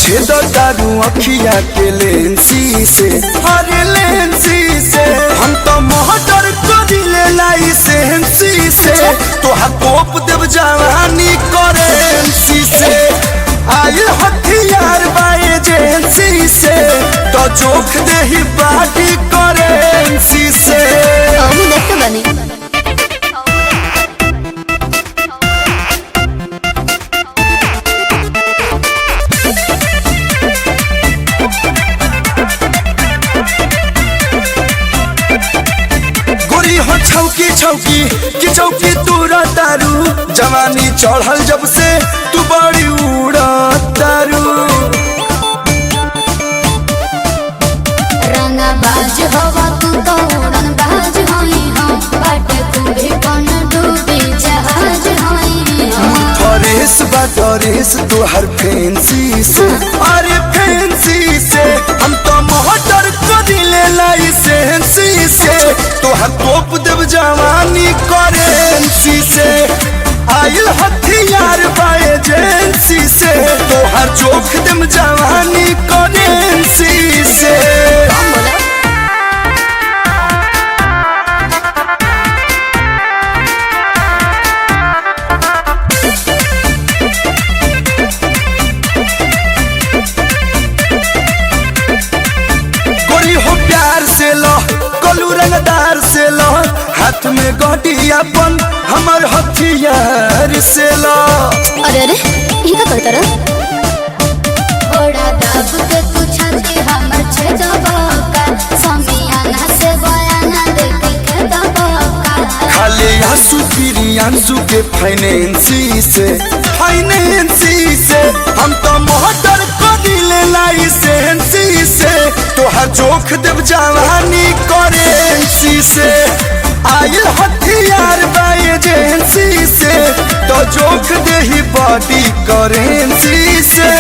छेद दारू अखिया के लेंसी से, अरे लेंसी से हम तो मोहटर करिले लाइसेंसी से, तोहार कोप देव जवानी करेंसी से। आए हथियार बाए एजेंसी से, तो जोख दे ही बाटी करेंसी से। छौकी छौकी की चौकी तूरा तारू, जवानी चढ़ल जब से तू बड़ी उड़ा तारू। रंगा बाज हवा तू तो उड़न बाज होई हम, बाटे तू भी कौन डूबी जहाज होई हम। फरेस बा डरेस तू हर फैंसी से, अरे फैंसी से हम तो मोहटर करिले लाइसेंसी से, तोहर तोप देव जवानी करेंसी से। आइल हथियार बा एजेंसी से, तोहर जोख देव जवानी करेंसी से। कलू रंगदार से लो, हाथ में गटियापन हमर हथियार से लो। अरे अरे ये का करता रे? ओड़ा दाब के तू छाती हमर छेद बका, समियाना से बयाना देके के दबका। खाली आंसू पीरी आंसू के फाइनेंसी से, फाइनेंसी से हम तो मोहटर करिले लाइसेंसी से, तोहर जोख देव जवानी करेंसी से। आइल हथियार बा एजेंसी से, तो जोख दे ही बॉडी करेंसी से।